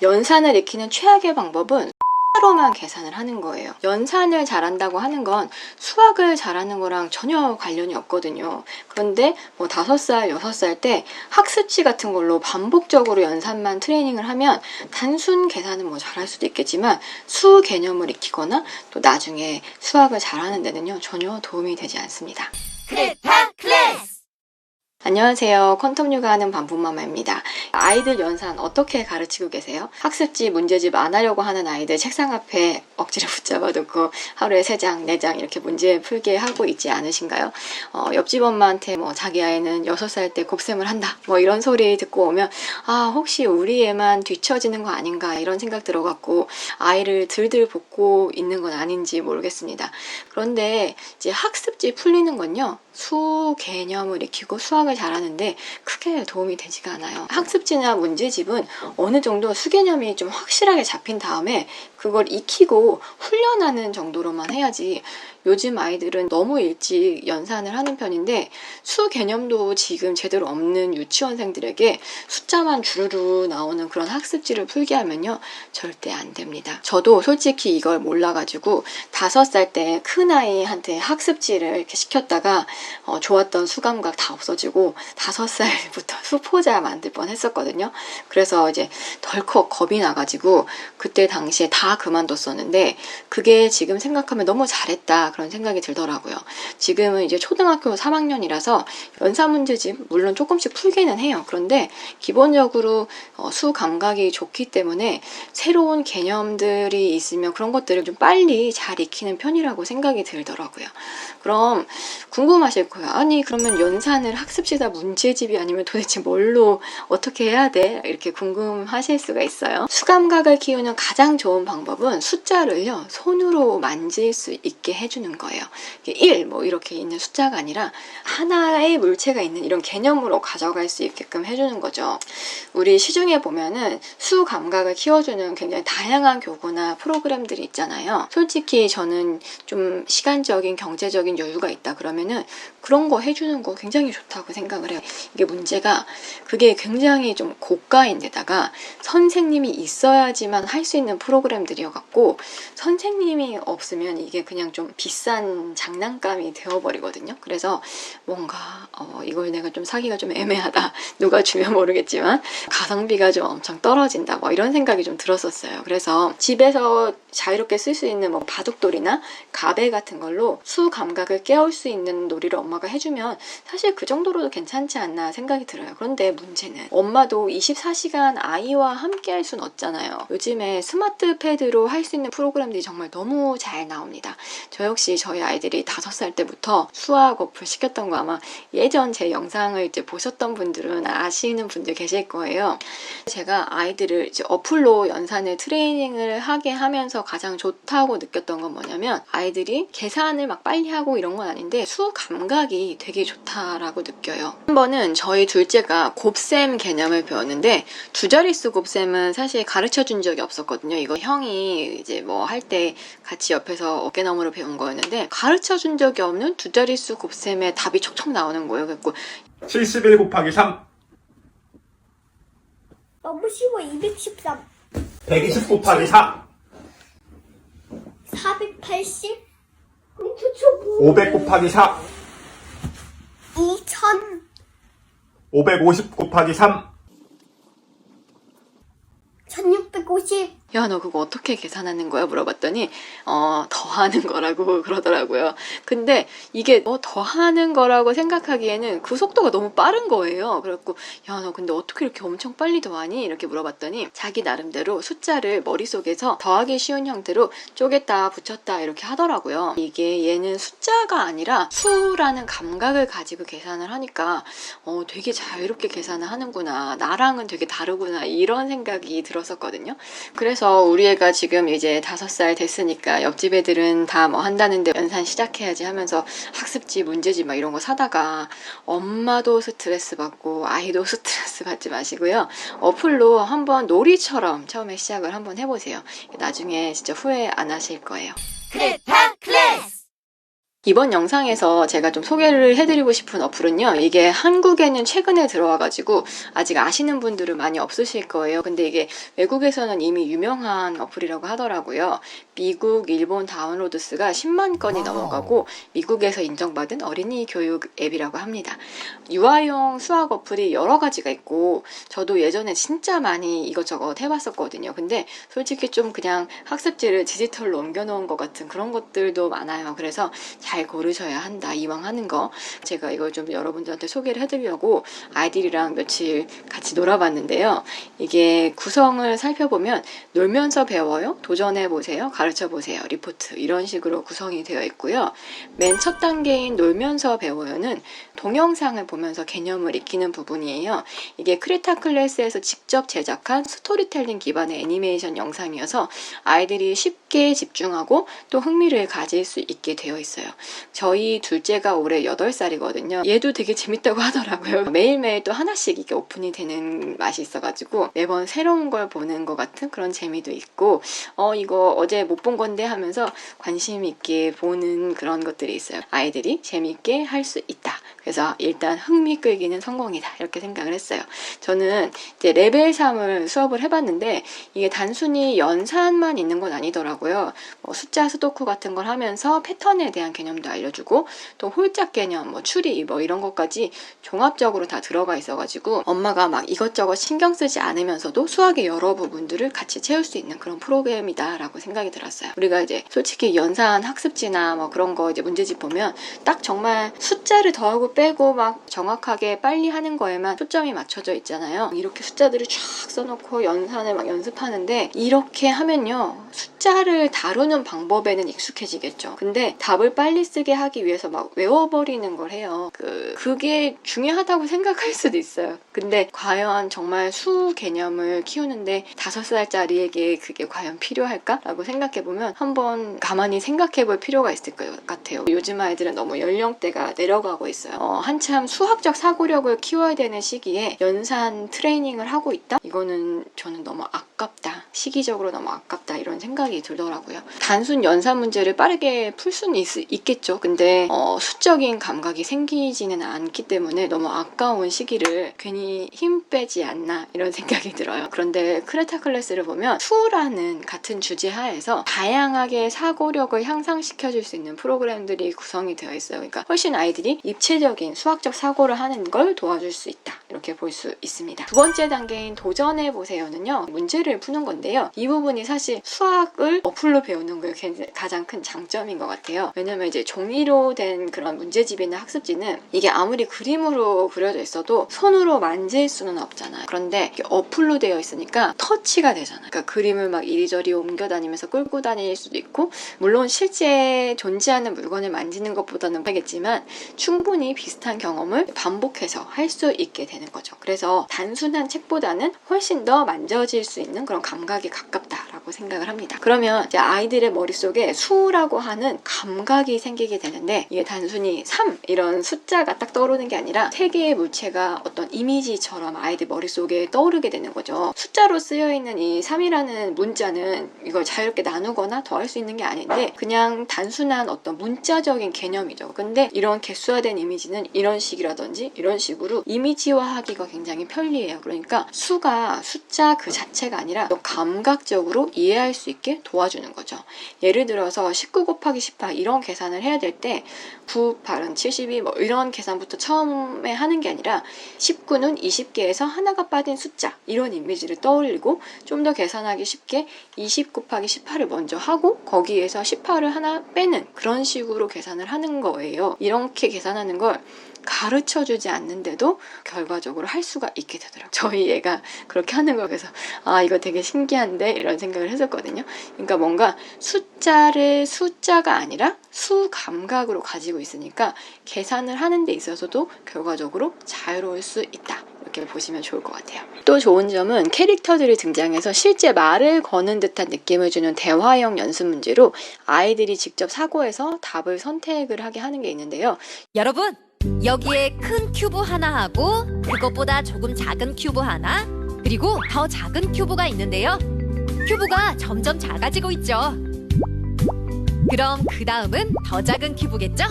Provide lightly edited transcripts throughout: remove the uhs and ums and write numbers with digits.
연산을 익히는 최악의 방법은 로만 계산을 하는 거예요. 연산을 잘한다고 하는 건 수학을 잘하는 거랑 전혀 관련이 없거든요. 그런데 뭐 5살, 6살 때 학습지 같은 걸로 반복적으로 연산만 트레이닝을 하면 단순 계산은 뭐 잘할 수도 있겠지만 수 개념을 익히거나 또 나중에 수학을 잘하는 데는요 전혀 도움이 되지 않습니다. 크레타 클래스! 안녕하세요. 퀀텀 육아하는 반품마마입니다. 아이들 연산 어떻게 가르치고 계세요? 학습지, 문제집 안 하려고 하는 아이들 책상 앞에 억지로 붙잡아 두고 하루에 3장, 4장 이렇게 문제 풀게 하고 있지 않으신가요? 옆집 엄마한테 뭐 자기 아이는 6살 때 곱셈을 한다 뭐 이런 소리 듣고 오면 혹시 우리 애만 뒤처지는 거 아닌가 이런 생각 들어갖고 아이를 들들 볶고 있는 건 아닌지 모르겠습니다. 그런데 이제 학습지 풀리는 건요 수 개념을 익히고 수학을 잘하는데 크게 도움이 되지가 않아요. 학습지나 문제집은 어느 정도 수 개념이 좀 확실하게 잡힌 다음에 그걸 익히고 훈련하는 정도로만 해야지 요즘 아이들은 너무 일찍 연산을 하는 편인데 수 개념도 지금 제대로 없는 유치원생들에게 숫자만 주르르 나오는 그런 학습지를 풀게 하면요 절대 안 됩니다. 저도 솔직히 이걸 몰라가지고 5살 때 큰아이한테 학습지를 이렇게 시켰다가 좋았던 수감각 다 없어지고 5살부터 수포자 만들 뻔 했었거든요. 그래서 이제 덜컥 겁이 나가지고 그때 당시에 다 그만뒀었는데 그게 지금 생각하면 너무 잘했다 그런 생각이 들더라고요. 지금은 이제 초등학교 3학년이라서 연산문제집 물론 조금씩 풀기는 해요. 그런데 기본적으로 수 감각이 좋기 때문에 새로운 개념들이 있으면 그런 것들을 좀 빨리 잘 익히는 편이라고 생각이 들더라고요. 그럼 궁금하실 거예요. 아니 그러면 연산을 학습지다 문제집이 아니면 도대체 뭘로 어떻게 해야 돼? 이렇게 궁금하실 수가 있어요. 수감각을 키우는 가장 좋은 방법은 숫자를요 손으로 만질 수 있게 해주는 거예요. 1 뭐 이렇게 있는 숫자가 아니라 하나의 물체가 있는 이런 개념으로 가져갈 수 있게끔 해주는 거죠. 우리 시중에 보면은 수 감각을 키워주는 굉장히 다양한 교구나 프로그램들이 있잖아요. 솔직히 저는 좀 시간적인 경제적인 여유가 있다 그러면은 그런 거 해주는 거 굉장히 좋다고 생각을 해요. 이게 문제가 그게 굉장히 좀 고가인데다가 선생님이 있어야지만 할 수 있는 프로그램들이어 갖고 선생님이 없으면 이게 그냥 좀 비싼 장난감이 되어버리거든요. 그래서 뭔가 이걸 내가 좀 사기가 좀 애매하다. 누가 주면 모르겠지만 가성비가 좀 엄청 떨어진다. 뭐 이런 생각이 좀 들었었어요. 그래서 집에서 자유롭게 쓸 수 있는 뭐 바둑돌이나 가베 같은 걸로 수 감각을 깨울 수 있는 놀이를 엄마가 해주면 사실 그 정도로도 괜찮지 않나 생각이 들어요. 그런데 문제는 엄마도 24시간 아이와 함께 할 수는 없잖아요. 요즘에 스마트 패드로 할 수 있는 프로그램들이 정말 너무 잘 나옵니다. 저 역시 저희 아이들이 5살 때부터 수학 어플 시켰던 거 아마 예전 제 영상을 이제 보셨던 분들은 아시는 분들 계실 거예요. 제가 아이들을 이제 어플로 연산을 트레이닝을 하게 하면서 가장 좋다고 느꼈던 건 뭐냐면 아이들이 계산을 막 빨리 하고 이런 건 아닌데 수 감각이 되게 좋다라고 느껴요. 한 번은 저희 둘째가 곱셈 개념을 배웠는데 두 자릿수 곱셈은 사실 가르쳐 준 적이 없었거든요. 이거 형이 이제 뭐 할 때 같이 옆에서 어깨너머로 배운 거였는데 가르쳐 준 적이 없는 두 자릿수 곱셈에 답이 촉촉 나오는 거예요. 그래서 71 곱하기 3 너무 쉬워. 213 120 곱하기 4 480 500 곱하기 4 2000 550 곱하기 3 1650 야, 너 그거 어떻게 계산하는 거야? 물어봤더니 더하는 거라고 그러더라고요. 근데 이게 더하는 거라고 생각하기에는 그 속도가 너무 빠른 거예요. 그래갖고 야, 너 근데 어떻게 이렇게 엄청 빨리 더하니? 이렇게 물어봤더니 자기 나름대로 숫자를 머릿속에서 더하기 쉬운 형태로 쪼갰다 붙였다 이렇게 하더라고요. 이게 얘는 숫자가 아니라 수라는 감각을 가지고 계산을 하니까 되게 자유롭게 계산을 하는구나. 나랑은 되게 다르구나. 이런 생각이 들었었거든요. 그래서 우리 애가 지금 이제 5살 됐으니까 옆집 애들은 다 뭐 한다는데 연산 시작해야지 하면서 학습지, 문제집 막 이런 거 사다가 엄마도 스트레스 받고 아이도 스트레스 받지 마시고요. 어플로 한번 놀이처럼 처음에 시작을 한번 해보세요. 나중에 진짜 후회 안 하실 거예요. 크레타 클래스! 이번 영상에서 제가 좀 소개를 해드리고 싶은 어플은요, 이게 한국에는 최근에 들어와가지고 아직 아시는 분들은 많이 없으실 거예요. 근데 이게 외국에서는 이미 유명한 어플이라고 하더라고요. 미국, 일본 다운로드 수가 10만 건이 넘어가고 미국에서 인정받은 어린이 교육 앱이라고 합니다. 유아용 수학 어플이 여러 가지가 있고 저도 예전에 진짜 많이 이것저것 해봤었거든요. 근데 솔직히 좀 그냥 학습지를 디지털로 옮겨놓은 것 같은 그런 것들도 많아요. 그래서 잘 고르셔야 한다, 이왕 하는 거. 제가 이걸 좀 여러분들한테 소개를 해드리려고 아이들이랑 며칠 같이 놀아봤는데요. 이게 구성을 살펴보면 놀면서 배워요, 도전해보세요, 가르쳐보세요, 리포트, 이런 식으로 구성이 되어 있고요. 맨 첫 단계인 놀면서 배워요는 동영상을 보면서 개념을 익히는 부분이에요. 이게 크레타 클래스에서 직접 제작한 스토리텔링 기반의 애니메이션 영상이어서 아이들이 쉽게 집중하고 또 흥미를 가질 수 있게 되어 있어요. 저희 둘째가 올해 8살이거든요. 얘도 되게 재밌다고 하더라고요. 매일매일 또 하나씩 이게 오픈이 되는 맛이 있어가지고 매번 새로운 걸 보는 것 같은 그런 재미도 있고, 이거 어제 못 본 건데 하면서 관심 있게 보는 그런 것들이 있어요. 아이들이 재밌게 할 수 있다. 그래서 일단 흥미 끌기는 성공이다, 이렇게 생각을 했어요. 저는 이제 레벨 3을 수업을 해봤는데 이게 단순히 연산만 있는 건 아니더라고요. 숫자 수도쿠 같은 걸 하면서 패턴에 대한 개념도 알려주고 또 홀짝 개념, 추리 이런 것까지 종합적으로 다 들어가 있어가지고 엄마가 막 이것저것 신경 쓰지 않으면서도 수학의 여러 부분들을 같이 채울 수 있는 그런 프로그램이다 라고 생각이 들었어요. 우리가 이제 솔직히 연산 학습지나 그런 거 이제 문제집 보면 딱 정말 숫자를 더하고 빼고 막 정확하게 빨리 하는 거에만 초점이 맞춰져 있잖아요. 이렇게 숫자들을 쫙 써놓고 연산을 막 연습하는데 이렇게 하면요, 숫자를 다루는 방법에는 익숙해지겠죠. 근데 답을 빨리 쓰게 하기 위해서 막 외워버리는 걸 해요. 그게 중요하다고 생각할 수도 있어요. 근데 과연 정말 수 개념을 키우는데 5살짜리에게 그게 과연 필요할까? 라고 생각해보면 한번 가만히 생각해볼 필요가 있을 것 같아요. 요즘 아이들은 너무 연령대가 내려가고 있어요. 한참 수학적 사고력을 키워야 되는 시기에 연산 트레이닝을 하고 있다? 이거는 저는 너무 아깝다, 시기적으로 너무 아깝다, 이런 생각이 들더라고요. 단순 연산 문제를 빠르게 풀 수는 있겠죠. 근데 수적인 감각이 생기지는 않기 때문에 너무 아까운 시기를 괜히 힘 빼지 않나, 이런 생각이 들어요. 그런데 크레타 클래스를 보면 수라는 같은 주제 하에서 다양하게 사고력을 향상시켜줄 수 있는 프로그램들이 구성이 되어 있어요. 그러니까 훨씬 아이들이 입체적인 수학적 사고를 하는 걸 도와줄 수 있다, 이렇게 볼 수 있습니다. 두 번째 단계인 도전해보세요는요, 문제를 푸는 건데요. 이 부분이 사실 수학을 어플로 배우는 거에 가장 큰 장점인 것 같아요. 왜냐면 이제 종이로 된 그런 문제집이나 학습지는 이게 아무리 그림으로 그려져 있어도 손으로 만질 수는 없잖아요. 그런데 이게 어플로 되어 있으니까 터치가 되잖아요. 그러니까 그림을 막 이리저리 옮겨 다니면서 끌고 다닐 수도 있고, 물론 실제 존재하는 물건을 만지는 것보다는 하겠지만 충분히 비슷한 경험을 반복해서 할 수 있게 되는 거죠. 그래서 단순한 책보다는 훨씬 더 만져질 수 있는 그런 감각이 가깝다라고 생각을 합니다. 그러면 이제 아이들의 머릿속에 수라고 하는 감각이 생기게 되는데, 이게 단순히 3 이런 숫자가 딱 떠오르는 게 아니라 세 개의 물체가 어떤 이미지처럼 아이들 머릿속에 떠오르게 되는 거죠. 숫자로 쓰여있는 이 3이라는 문자는 이걸 자유롭게 나누거나 더할 수 있는 게 아닌데 그냥 단순한 어떤 문자적인 개념이죠. 근데 이런 개수화된 이미지는 이런 식이라든지 이런 식으로 이미지화하기가 굉장히 편리해요. 그러니까 수가 숫자 그 자체가 아니라 또 감각적으로 이해할 수 있게 도와주는 거죠. 예를 들어서 19 곱하기 18 이런 계산을 해야 될 때 9, 8은 72 이런 계산부터 처음에 하는 게 아니라 19는 20개에서 하나가 빠진 숫자, 이런 이미지를 떠올리고 좀 더 계산하기 쉽게 20 곱하기 18을 먼저 하고 거기에서 18을 하나 빼는 그런 식으로 계산을 하는 거예요. 이렇게 계산하는 걸 가르쳐주지 않는데도 결과적으로 할 수가 있게 되더라고요. 저희 애가 그렇게 하는 거 그래서 이거 되게 신기한데, 이런 생각을 했었거든요. 그러니까 뭔가 숫자를 숫자가 아니라 수 감각으로 가지고 있으니까 계산을 하는 데 있어서도 결과적으로 자유로울 수 있다, 이렇게 보시면 좋을 것 같아요. 또 좋은 점은 캐릭터들이 등장해서 실제 말을 거는 듯한 느낌을 주는 대화형 연습 문제로 아이들이 직접 사고해서 답을 선택을 하게 하는 게 있는데요. 여러분, 여기에 큰 큐브 하나 하고 그것보다 조금 작은 큐브 하나, 그리고 더 작은 큐브가 있는데요. 큐브가 점점 작아지고 있죠. 그럼 그 다음은 더 작은 큐브겠죠?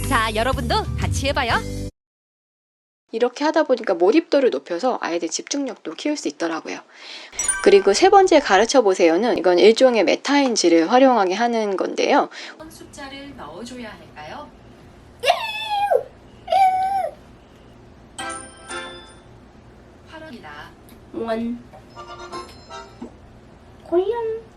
자, 여러분도 같이 해봐요. 이렇게 하다 보니까 몰입도를 높여서 아이들 집중력도 키울 수 있더라고요. 그리고 세 번째 가르쳐 보세요는 이건 일종의 메타인지를 활용하게 하는 건데요. 어떤 숫자를 넣어줘야 할까요? 8원이다. 원. 고양.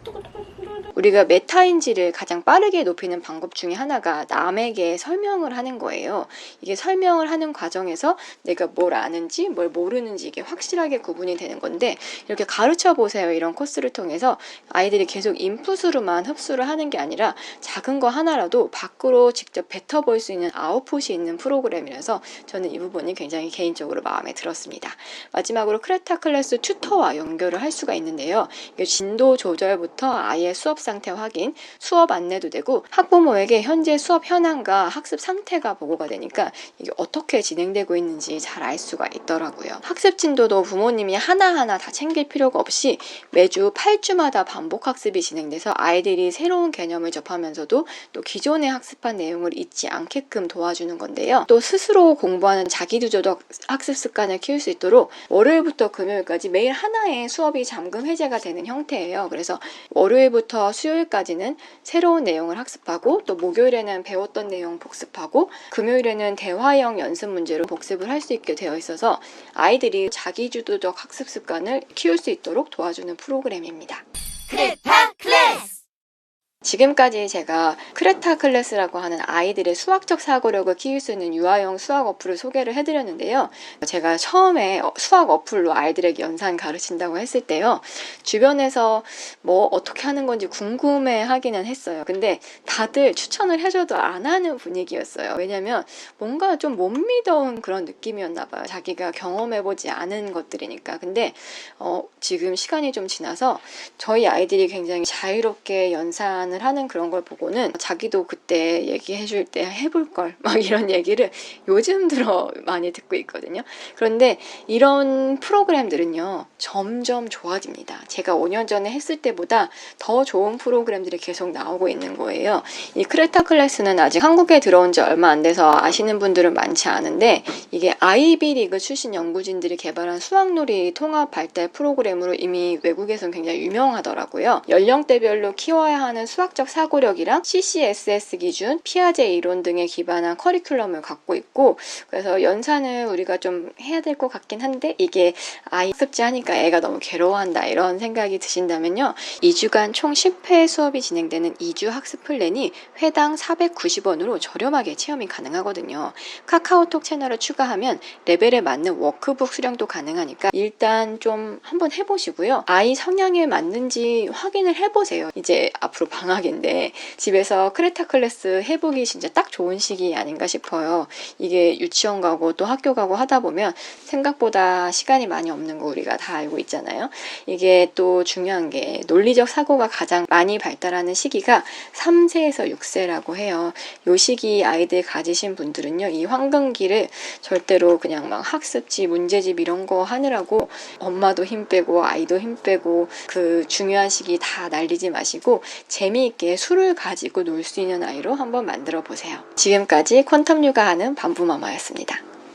우리가 메타인지를 가장 빠르게 높이는 방법 중에 하나가 남에게 설명을 하는 거예요. 이게 설명을 하는 과정에서 내가 뭘 아는지 뭘 모르는지 이게 확실하게 구분이 되는 건데, 이렇게 가르쳐 보세요 이런 코스를 통해서 아이들이 계속 인풋으로만 흡수를 하는 게 아니라 작은 거 하나라도 밖으로 직접 뱉어볼 수 있는 아웃풋이 있는 프로그램이라서 저는 이 부분이 굉장히 개인적으로 마음에 들었습니다. 마지막으로 크레타 클래스 튜터와 연결을 할 수가 있는데요. 이게 진도 조절부터 아이의 수업 상태 확인, 수업 안내도 되고 학부모에게 현재 수업 현황과 학습 상태가 보고가 되니까 이게 어떻게 진행되고 있는지 잘 알 수가 있더라고요. 학습 진도도 부모님이 하나하나 다 챙길 필요가 없이 매주 8주마다 반복 학습이 진행돼서 아이들이 새로운 개념을 접하면서도 또 기존에 학습한 내용을 잊지 않게끔 도와주는 건데요. 또 스스로 공부하는 자기주도적 학습 습관을 키울 수 있도록 월요일부터 금요일까지 매일 하나의 수업이 잠금 해제가 되는 형태예요. 그래서 월요일부터 수요일까지는 새로운 내용을 학습하고 또 목요일에는 배웠던 내용 복습하고 금요일에는 대화형 연습 문제로 복습을 할 수 있게 되어 있어서 아이들이 자기주도적 학습 습관을 키울 수 있도록 도와주는 프로그램입니다. 크레타 클래스! 지금까지 제가 크레타 클래스라고 하는 아이들의 수학적 사고력을 키울 수 있는 유아용 수학 어플을 소개를 해드렸는데요. 제가 처음에 수학 어플로 아이들에게 연산 가르친다고 했을 때요, 주변에서 뭐 어떻게 하는 건지 궁금해 하기는 했어요. 근데 다들 추천을 해줘도 안 하는 분위기였어요. 왜냐면 뭔가 좀 못 믿어온 그런 느낌이었나 봐요. 자기가 경험해보지 않은 것들이니까. 근데 지금 시간이 좀 지나서 저희 아이들이 굉장히 자유롭게 연산을 하는 그런 걸 보고는 자기도 그때 얘기해줄 때 해볼 걸 막 이런 얘기를 요즘 들어 많이 듣고 있거든요. 그런데 이런 프로그램들은요 점점 좋아집니다. 제가 5년 전에 했을 때보다 더 좋은 프로그램들이 계속 나오고 있는 거예요. 이 크레타 클래스는 아직 한국에 들어온 지 얼마 안 돼서 아시는 분들은 많지 않은데, 이게 아이비리그 출신 연구진들이 개발한 수학놀이 통합 발달 프로그램으로 이미 외국에서는 굉장히 유명하더라고요. 연령대별로 키워야 하는 수학적 사고력이랑 CCSS 기준, 피아제 이론 등에 기반한 커리큘럼을 갖고 있고, 그래서 연산을 우리가 좀 해야 될 것 같긴 한데 이게 아이 학습지 하니까 애가 너무 괴로워한다 이런 생각이 드신다면요, 2주간 총 10회 수업이 진행되는 2주 학습 플랜이 회당 490원으로 저렴하게 체험이 가능하거든요. 카카오톡 채널을 추가하면 레벨에 맞는 워크북 수령도 가능하니까 일단 좀 한번 해보시고요. 아이 성향에 맞는지 확인을 해보세요. 이제 앞으로 방학인데 집에서 크레타 클래스 해보기 진짜 딱 좋은 시기 아닌가 싶어요. 이게 유치원 가고 또 학교 가고 하다 보면 생각보다 시간이 많이 없는 거 우리가 다 알고 있잖아요. 이게 또 중요한 게 논리적 사고가 가장 많이 발달하는 시기가 3세에서 6세라고 해요. 요 시기 아이들 가지신 분들은요, 이 황금기를 절대로 그냥 막 학습지, 문제집 이런 거 하느라고 엄마도 힘 빼고 아이도 힘 빼고 그 중요한 시기 다 날리지 마시고 재미있게 술을 가지고 놀 수 있는 아이로 한번 만들어 보세요. 지금까지 퀀텀 육아하는 반부마마였습니다.